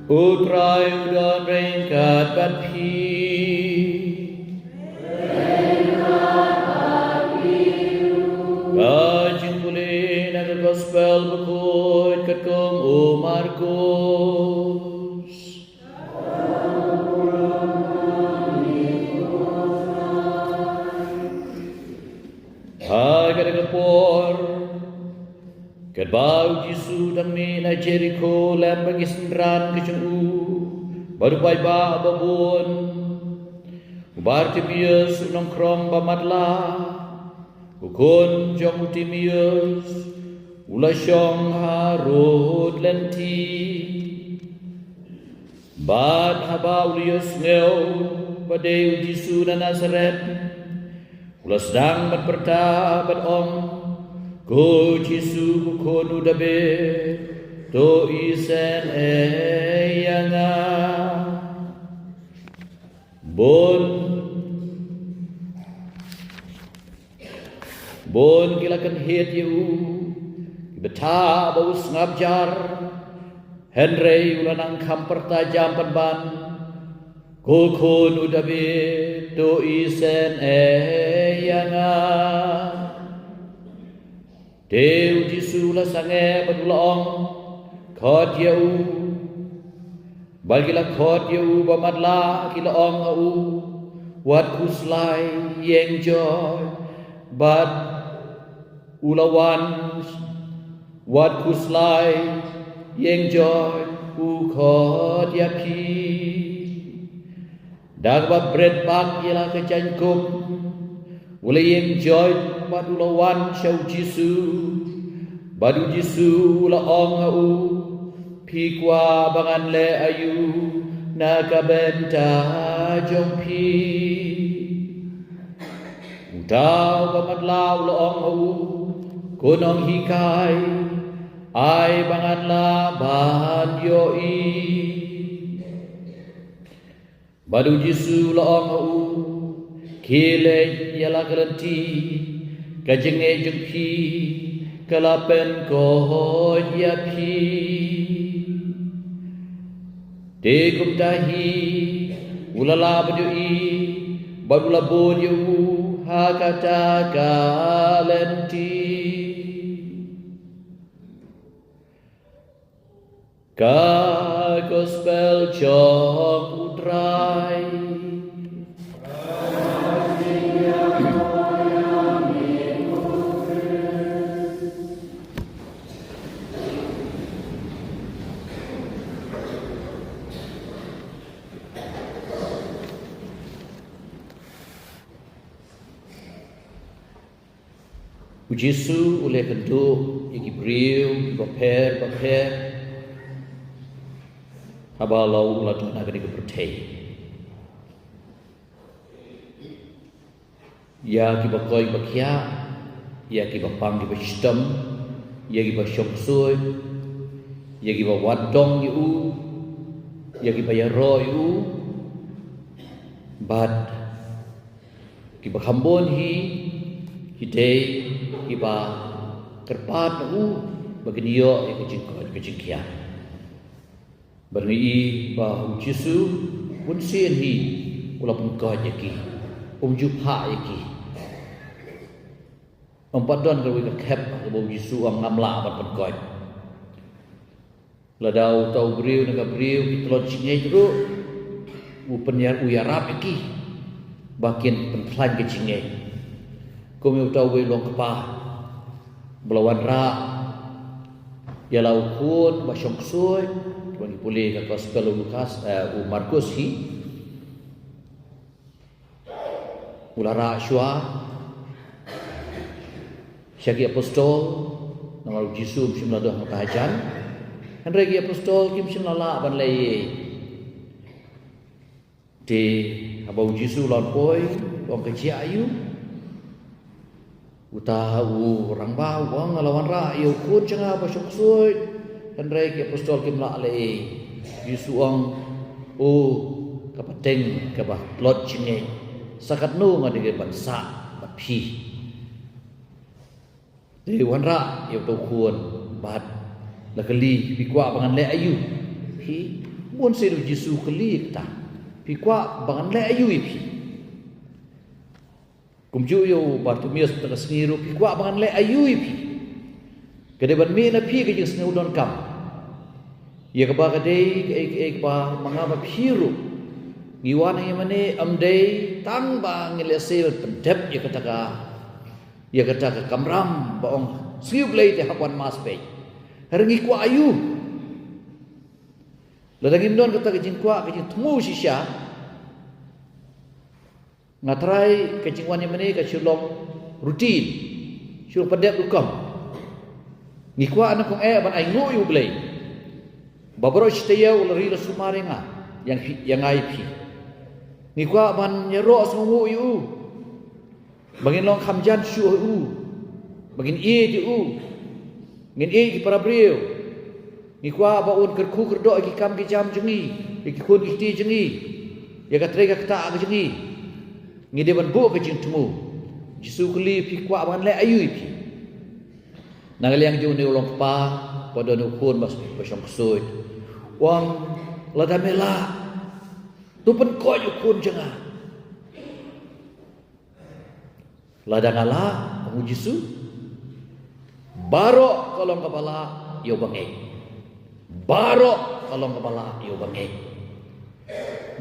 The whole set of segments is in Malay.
Utrai udon ringkat batpi Kajing boleh nak gospel berkut ketum Markus Hai kada kepor Kerbau Jisu dan mina Jericho lem bagi sendran kecemu baru pai ba babon Bartimeus nongkrong bamadla ukon jong Timius ula syong harut lenti bad haba ulius ngeu badeu Jisu dan Nazaret ula sedang berperta om Ko Jisu bukonu dabe to isen eyanga bon kilakan het yu beta baus ngabjar Henry ulanang kamperta jampan ban ko konu dabe to isen eyanga Deu Jisu la sange badulong khot yau balgila khot yau bamadla kila ong au wat kuslai yeng joy bad ulawan wat kuslai yeng joy u khot yapi dagba bread bak yala kecangkum Ula yang joy badu lawan syau Jisu badu Jisu la ong au pikwa bangan le ayu nakabenta jompi Udau bamadlau la ong au konong hikai ai bangan la ban yoi badu Jisu la ong au Kile yala kelanti kajenge jengpi kalapen ko yapi Dekum tahi ulala bajui badula bonyu hakata kalenti Ka gospel jong utrai Jisu oleh kenduk yang Gibril baper habalau ulah Tuhan akan dipercaya ya kibakoi bakia ya kibapang kibastem ya kibasyongsoy ya kibawadong yu ya kibayaro yu bad kibakambon hidei iba kerpat bagniyo kejingkian berni ba Jisu pun sien hi ula pun ko yaki jupha yaki padon ka wika kep ka bo Jisu am ngamla pun ko ladau tau briu na briu kitlon singe jero upenyar uyarap yaki bakin penplan ke singe kumi utau we long kepa belawan ra ya laukun basyong suy bagi pulih ke gospel Lukas Markus hi ulara syua syagi apostol nama Jisu bismillah doh mutahajan kan regi apostol kim bismillah ban lay de abau Jisu lawan poi wong kecil ayu utahu orang bau wang lawan ra yo kun cenga basyok suy kan regi apostol kim la le Jisu ang kapateng ka ba lot cenge sakat nu ngade bansa bapi dewan ra yo to kun bat la kali pikwa bangan le ayu hi buon se du Yesus keli ta pi kwa bangan le ayu pi kum ju yo Bartimeus ta sniru pi kwa bangan le ayu pi kade ban mi na pi ke jing snu don kam ya ka ba kade ek ba mangaba phiru ngiwan yang mane amdei tang ba ngile sel pendep ya kata kamram baong siup lei te hakwan mas pe harangi kwa ayu ladangim don kata kejing kwa kejing temu sisya ngatrai kejing wan yang mane ka chulong rutin chulong pendep ukam ngikwa anak kong ban ai ngoyu blei babro chitaya ulari la sumarenga yang ai pi ngikwa ban nyero sungu yu bangin long khamjan shu u bangin di u ngin ki para brio ngikwa ba un kerku kerdo ki kam ki jam jengi ki kun ki ti jengi ya ka trega kata ka jengi ngide ban bu ka jing temu jisu kli pi kwa ban le ayu pi nangaliang ju ne ulong pa pada nu kun bas pasang kusut wang ladamela tu pen ko yu kun jenga ladangala penguji su baro kolong kepala yo bangai baro kolong kepala yo bangai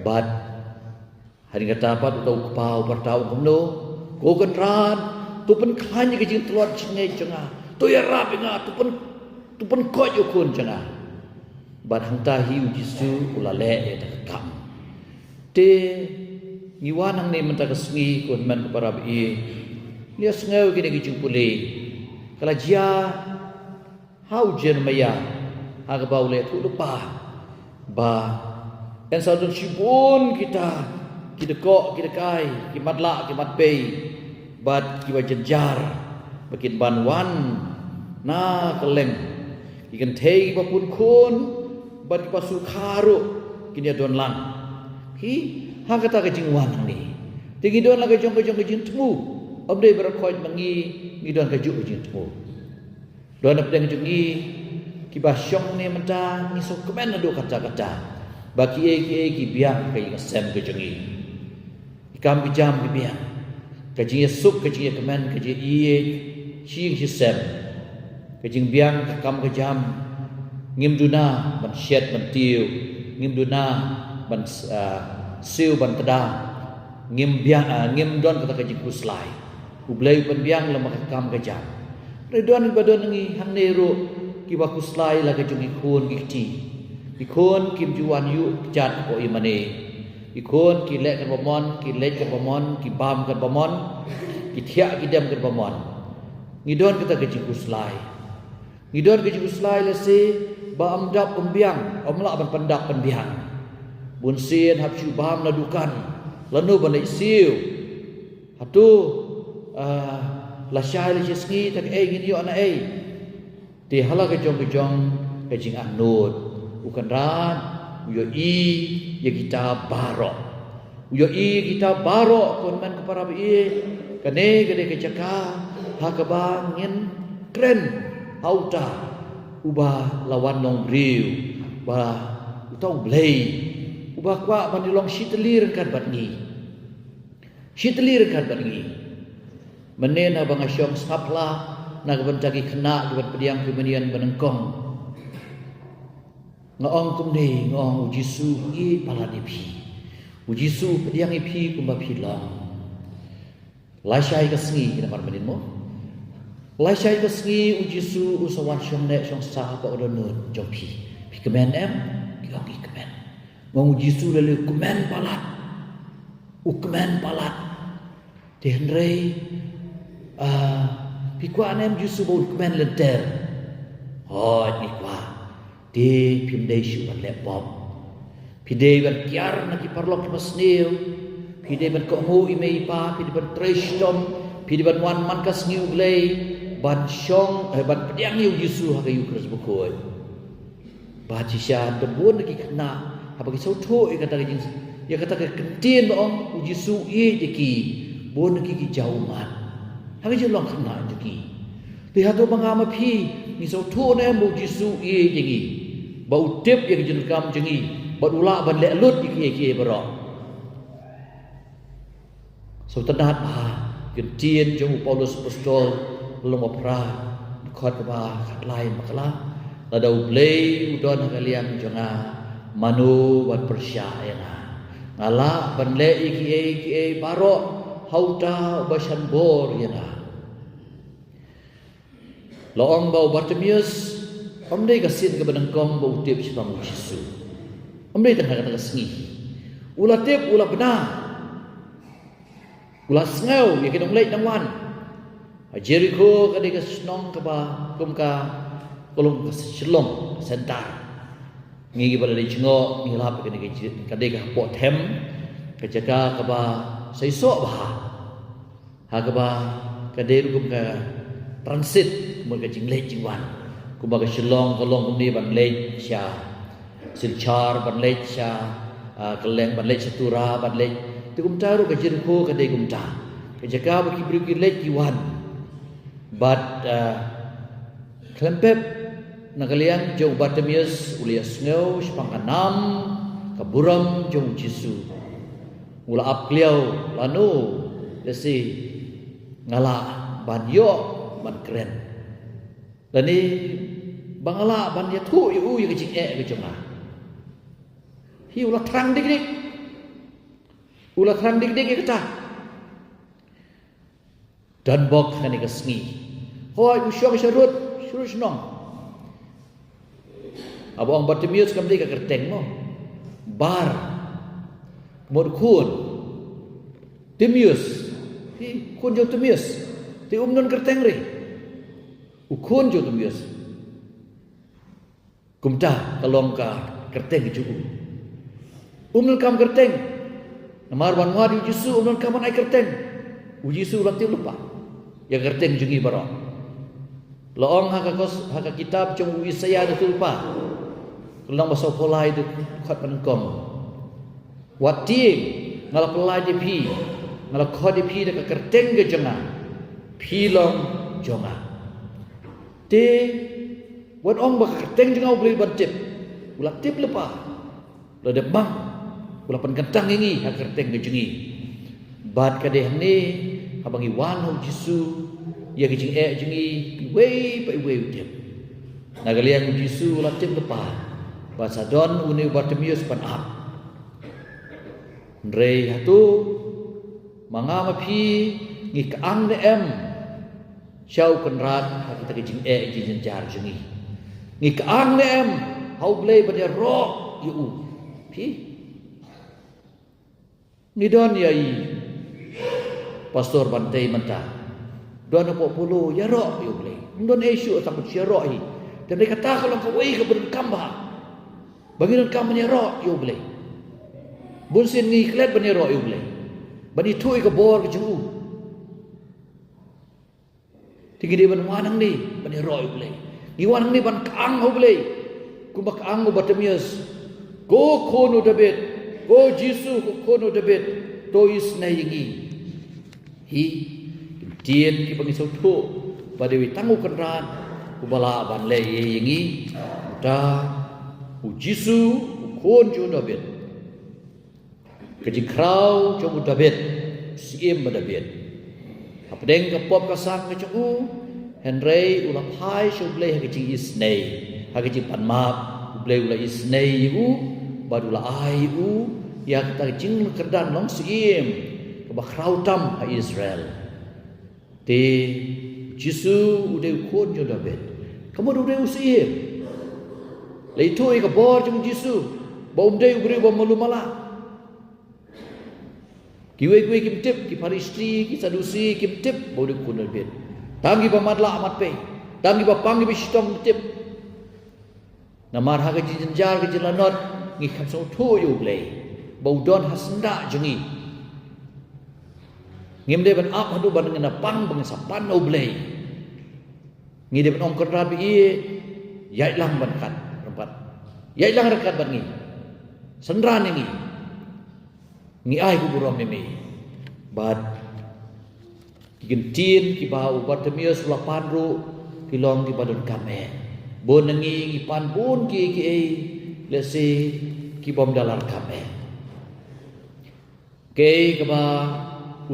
bat hari kata apa tu pau pertau kumno ko kenran tu pen khanya ke jing telot chingai jenga tu ya rapinga tu pen ko yu kun jenga bat hang tahi uji su ulale ya kam te ngiwanang ni mentaka sengi kun man para bi lia sengau kini kijung pulih kala jia hau jen maya aga baule tu lupa ba en saudun sibun kita kok kita kai kimat la kimat pei bat kiwa jenjar bakin banwan na keleng ikan tei bapun kun bat kipasu karu kini adon lang hi ha kata kejing wanang ni tinggi don la kejong temu amdei berakoi mangi ngidon kaju kejing temu don apdeng jungi kibasyong ni menta ni so kemen ado kata-kata baki ki biang kai ngasem kejengi ikam bijam ki biang kejing sup kejing kemen kejing iye chi sem kejing biang kam kejam ngim duna ban syet ban tiu ngim duna ban siu ban tada ngim biang ngim don kata kejing kuslai ublai ban biang lemah kam kejam redon badon ngi hang neru ki ba kuslai la kejing ikun gikti ikun kim juan yu jat ko imane ikun ki lek kan bomon ki lek kan bomon ki bam kan bomon ki thia ki dem kan bomon ngidon kata kejing kuslai ngidon kejing kuslai la se ba amdap umbiang omla ban pendak penbiang bun sien hap chu bam na dukan lanu ban siu hatu la syai le jesngi tak ngin yo ana ti hala ke jong kejing anut ukan ran yo ya kita baro yo kita baro kon man para bi kane gede ke jaka ha ka bangin kren auta ubah lawan nong riu ba utau blei ubah kwa bandilong shitelir kan batngi menena bang asyong sapla na kabantagi kena kebat pediang pemenian benengkong ngaong kumne ngaong ujisu i paladipi ujisu pediang ipi kumba pilang lasyai kasngi kina marmenin mo lasyai kasngi ujisu usawan syong nek syong sah pa odonun jongpi pi kemen kiong i kemen ngong ujisu lalu kemen palat Tihenrei pikwa anem jusu bau kemen lenter ni kwa di pimdei shu ban lepom pidei ban kiar na ki parlok ki masneu pidei ban ko imei pa pidei ban treshtom pidei ban wan man kas ngiu glei ban syong ban pediang yu jusu ha yu kres bukoi ba chi sha de bon ki kena apa ki sauto kata ki ya kata ke kentien baong uji su'i diki bon ki jauman hang je long khna diki lihat tu mangama phi ni so thu ne mu ji su'i diki bau tip yang jin kam jengi bat ula ban le lut iki barok so tanat ba kin tien jong Paulus apostol long opra khot ba khat lai makala la dau play udon kalian jonga manu ban persyaya ngala ban le iki barok hauta basan bor yana loong bau Bartimeus amdei kasin ke benangkong bau tip sipang Yesus amdei tengah kata sengi ula tip ula benar ula sengau ya kidong leit nangwan Jericho kadai ka senong ka ba kumka kolong ka selong sentar ngi pada di cengok ngi lap kadai ka pot hem kejaga ka ba saisok ba ha ka ba kadai kum ka transit mun ka jing leit jingwan kumba ka selong kolong ni ban leit sya silchar ban leit sya keleng ban leit satura ban leit tikum taru ka Jericho kadai kum ta kejaga ba kibri leit jiwan but klempep nakalian jong Bartimeus ulias ngau sepang enam kaburam jong Yesus ula ap kliau lanu lesi ngala ban yo ban keren lani bangala ban ya thu yu yu kecik ke jonga hi ula terang dik kita dan bok kani kesngi hoi usyok syarut syurus nong abang Bartimeus kamdi ka kerteng mo bar mod kun Timeus hi kun jo Timeus ti non kerteng ri ukun jo Timeus kumta kalong ka kerteng ju non kam kerteng namar wan wadi Yesus non kam ai kerteng Yesus lati lupa ya kerteng jungi barok loong haka kitab jong Yesaya da tulpa kelang basa polai de khat panengkom wati ngala polai de pi ngala khod de pi de kerteng ge jonga pi long jonga te wan ong ba kerteng jonga beli bantip ula tip lepa la de bang ula pan kentang ingi ha kerteng ge jungi bat kadeh ni abangi wan ho Yesus ya kecing jungi wei pai wei tip nagalian Yesus ula tip lepa bahasa don uni Bartimeus pan ap rei hatu mangama pi ngi kaang ne em syau kenrat ha kita kecing jin jar jungi ngi kaang ne em hau blei pada ro yu pi ni don yai pastor bantai menta don apa puluh ya ro yu blei don isu takut syaro hi dan dia kata kalau kau wei ke berkambah banginan kam menyerok you boleh bunsin ni klet menyerok you boleh bani tui ke bor ke juu tinggi dia ban wanang ni menyerok you boleh ni wanang ni ban kaang you boleh kumba kaang Bartimeus go kono David go Yesus go kono David to is na yingi hi tien ki bangi sautu pada wi tangu kenran kubala ban le yingi ta Yesus kon jo David kejing krau jo David siem David apdeng ka pop ka sang ka chu Henry ulah pai shu blei ha kejing isnei ha kejing pan map blei ulah isnei u badula ai u ya ta jing kerdan long siem ka ba krau tam ha Israel te Yesus udah kon jo David kamu udah siem Leitui ke bor jung Yesus bau dei ubri bau malu mala kiwe kim tip ki paristri ki sadusi kim tip bau de kun bet tangi ba madla amat pe tangi ba pangi bi stong tip namar ha ke jinjar ke jilanot ngi kham so thu yu ble bau don hasnda jungi ngim de ban ap hadu ban ngena pang bang sapan no ble ngi de ban ong kerab i yai lang ban kat ya ilang rekat bat ngi sendran ngi ai ku buram mimi bat gintin ki bau Bartimeus la panru ki long ki badon kame bon ngi pan pun ki lesi bom dalar kame. Kei kaba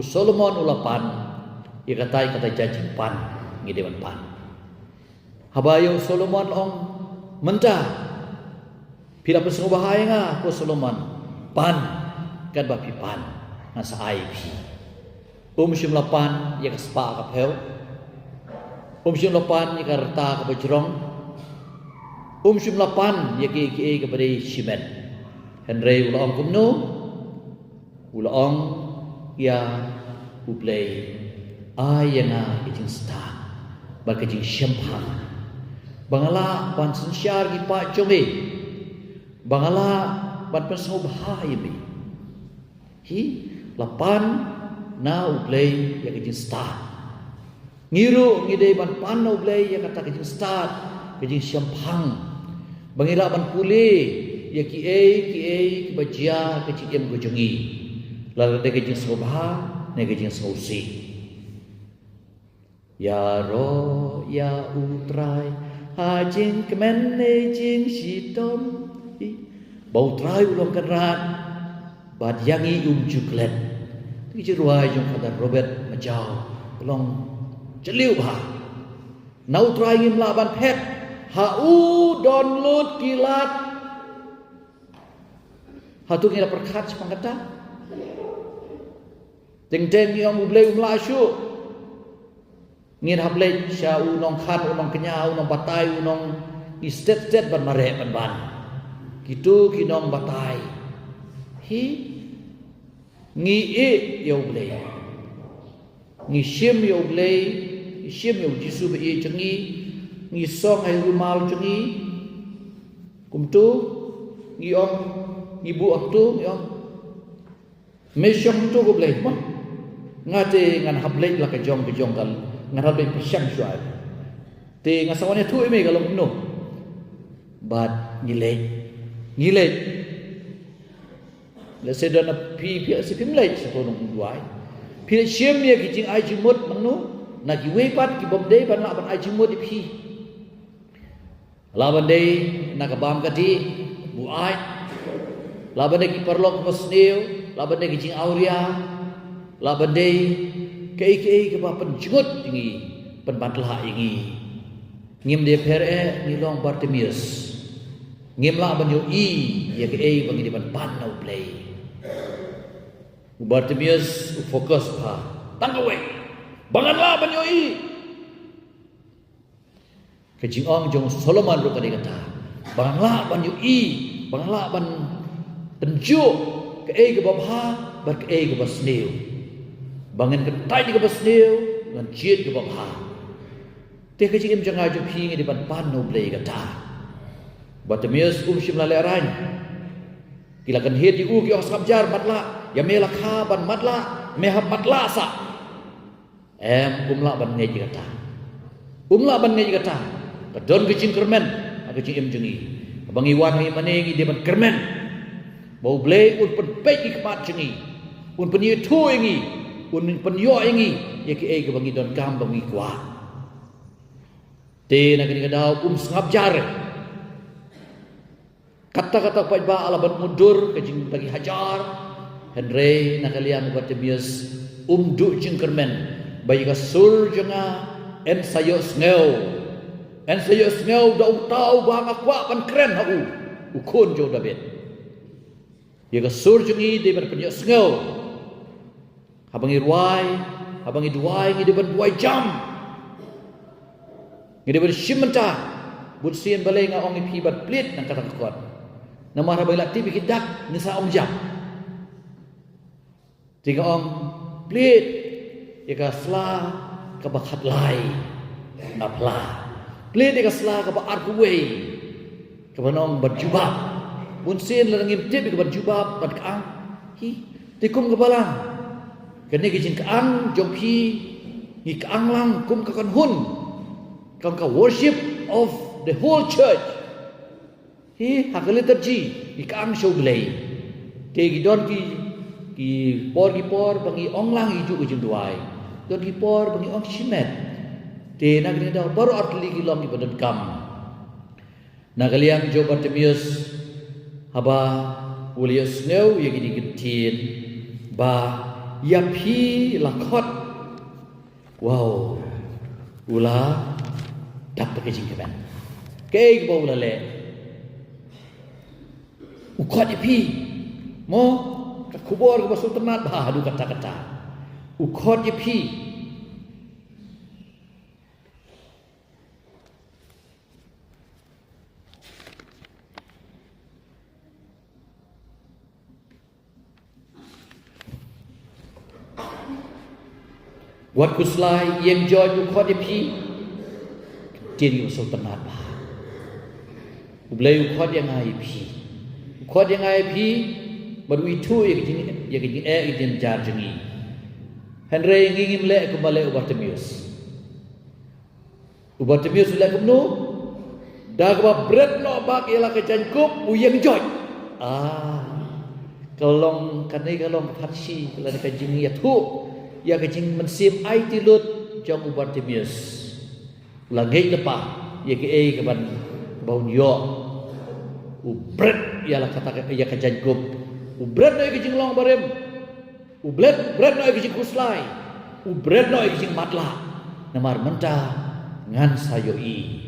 Solomon ulapan ia kata jajing pan ngidewan pan. Habayo Solomon ong mentah pila pesung bahaya nga ko Solomon pan kan bapi pan nasa IP. Syum lapan ia kaspa kapel. Syum lapan ia karta kabajrong. Syum lapan ia ke kepada simen. Henry ulaong kumno ulaong ia uplay ayana kijing sta bal kijing syampang bangala ban sensyar gi pa jome bangala ban pesno bahaya me hi lapan na uplay ya kijing sta ngiru ngide ban pan na uplay ya kata kijing sta kijing syampang bangila ban pule ya ki bajia kijing gojongi lalu de kijing sobha ne kijing sausi ya ro ya utrai ha jing kemen ne jing sitom bau trai ulong kerat bad yangi juklet ki ruai jong kata Robert majau ulong celiu ba nau trai ngim laban pet ha u don lut kilat hatu ngira perkat sepangkata teng-teng yang ublay umlasyu ngin hablay sya unong khan unong kenya unong batay unong istet ban mare ban gitu kinong batay hi ngi ya ublay ngi shim ya ublay shim ya jisu be chengi ngi song ai rumal chengi kumtu ngi ong ngi bu aktu yong mesyong tu ublay mah ngate ngan hablek la kejong kal ngan hablek pisyang syuai te ngasawane tu eme kalau no bad ngilek la sedana pi sepim lek setonong duai pi syem ya kijing ai jimut mangno na ki wepat ki bomdei ban la ban ai jimut pi laban dei na ka bam kati bu ai laban dei ki perlok pasneu laban dei kijing auria laban dei ke ba penjut ingi penbatlah ingi ngim de pere ngilong Bartimeus ngim la ban yo ya ke bangi de ban panau play Bartimeus fokus pa tanggawe bangan la ban yo ke jingong jong Solomon ro kata bangan la ban yo bangan la ban penjuk ke babha bar ke basneu bangan ketai ke basneu ngan jiet ke babha te ke jingim jangai ju phi ngi di ban pan no play kata Bartimeus shim la leran kila kan het yu ki osap jar matla ya mela kha ban matla mehab matla sa umla ban ngai kata umla ban ngai kata kadon ke jing kermen ke jing jengi bangi wan ngi manengi di ban kermen bau blay un pen pe ki kmat jengi un pen ye thu ngi un pen yo ngi ye ki ke bangi don kam bangi kwa te na kini kadau sngap jar kata-kata pa ba alaban mundur ke jing bagi hajar Henry na kalian Bartimeus du jing kermen bayi ka sul jenga en sayo sneu da tau ba ngakwa pan kren ha ukun jo David ye ka sul jengi de ban penyo sneu habangi ruai habangi duai ngi de ban duai jam ngi de ban shimenta bun sien balai nga ong pi bat plit nang kata kot nama rabai lati bikin dak nisa ong jam tiga ong plit ye ka sla ka bakhat lai apla plit ye ka sla ka ba arkuwe ka banong berjubab bun sien la ngim tip ka berjubab bat kaang hi tikum ka balang kene ki jing kaang jong pi ni kaang lang kum ka kan hun kang ka worship of the whole church hi hakale terji di kaang show glei te gidon ki por bangi ong lang iju ke jindwai don ki por bangi ong shimet te na gni da baru artli ki long ki badan kam na kaliang jo Bartimeus haba ulia snow ya gini gentin ba ya pi lakot wow ula dapat kejing keban ke ba ula le ukot ya pi mo kubur ke basul tenat bah adu kata-kata ukot ya pi Wat kuslai yang joy ukot ya pi tin basul tenat bah ublai ukot yang ai pi ukot yang ai pi baru itu ya kejing kejing jar jengi Henry ngingim le kembali Bartimeus le kemnu dah keba berat no bak ialah kejangkup uyang joy kalong kanai kalong patsi kalau kejing ya tu ya kejing mensim ai tilut jong Bartimeus lagi lepa ya ke keban bau yo ubret ialah kata ya kejangkup ubret no kejing long barem ubret no kejing kuslai ubret no kejing matla namar mentah ngan sayoi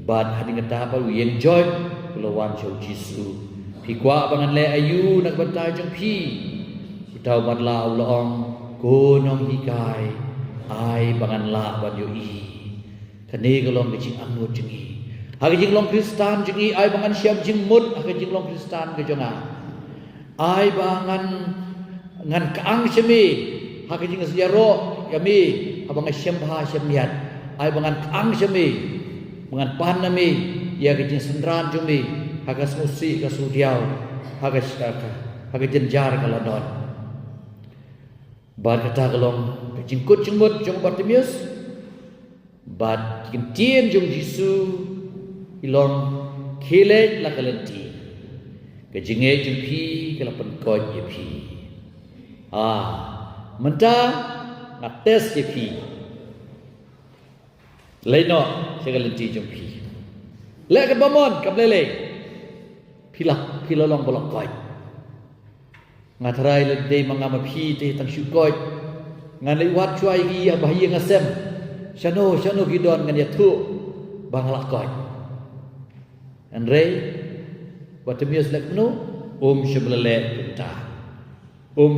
bad hading ngata ba yen joy lawan jo jisu pi kwa bangan le ayu nak bantai jong pi utau matla ulong gunung hikai ai bangan la ban yoi kani kalong kejing angut jengi ha kejing long Kristan jengi ai bangan siap jing mut ha kejing long Kristan ke jonga ai bangan ngan kaang semi ha kejing sejaro yami abang syam bah syam niat ai bangan kaang semi bangan pan nami ya kejing sendran jumi ha kas musi kas udiau ha kejing jar kaladon bad kata kalong kejing kut jengmut jong Bartimeus bad kentien jong Jisu ilong kile la kalenti kejinge jong pi kalapan kod ye pi menta ngates ye pi leno sekalenti jong pi le ke bamon kam lele pila long bolok kod ngatarai le dei mangama pi te tang syukoi ngan le wat chuai gi bahaya ngasem shano gidon ngan ya tu bang lakoi andre Bartimeus lek menu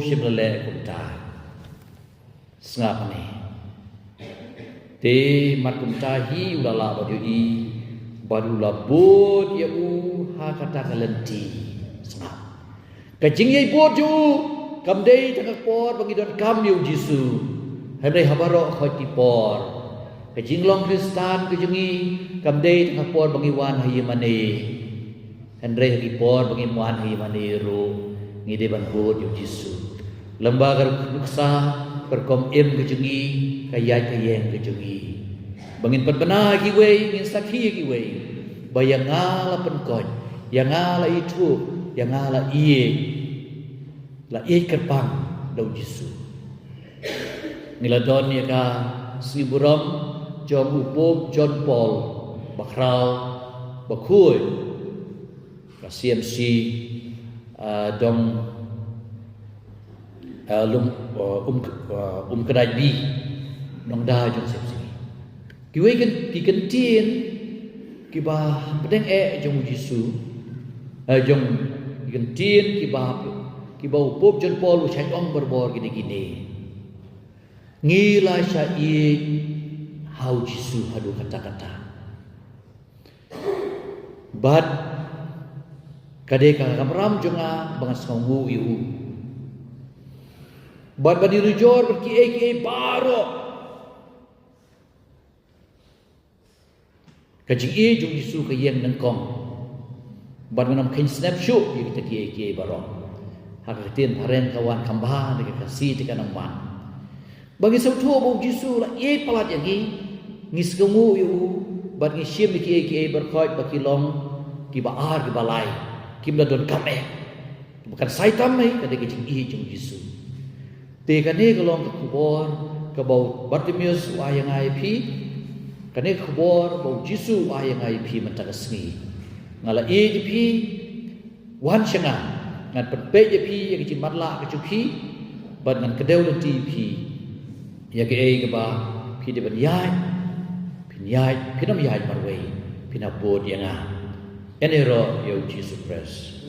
shiblale kumta sengap ni te mat kumta hi ulala badui baru labut ya ha kata kalenti sengap kajing yai pot ju kam dei takak pot bagi don kam yu Jisu henry habaro khoti por kajing long Kristan kajingi kam dei takak pot bagi wan hayi mane henry hagi pot bagi wan hayi mane ro ngide ban pot yu Jisu lembaga nuksa perkom im kajingi kayai kayeng kajingi bangin penbena gi wei ngin sakhi gi wei bayang ngala penkon yang ngala itu yang ngala la kerpang dau Jisu niladon ya ka siburam jom upop John Paul bakrau bakui ka CMC dong kedai bi nong da jong CMC kiwe kan kikentin kiba pedeng jong Jisu jong kikentin kiba upop John Paul usai ong berbor gini-gini ngila syait hau Jisu hadu kata-kata bad kadeka kamram jonga bangas ngau yu bad badi rujor berki baro kajing jong Jisu kayeng nangkong bad manam kain snapshot kita ki baro hakatin haren kawan kambah dekat kasih dekat nangman bagi sautu bau Jisu la palat yagi ngis kamu yu bad ngishim ki berkhot baki long ki baar ki balai ki don kame bukan saitam mai kada kejing jong Jisu te kane kalong ke kubor ke bau Bartimeus wayang IP kane kubor bau Jisu wayang IP mentagasngi ngala pi wan syanga ngan penpe je pi ya ke matla ke pi ban ngan kedeu le ti pi ya ke ai ke ba pi de ban yai pi nam yai marwei pi na bod yang a enero yo Jesus Christ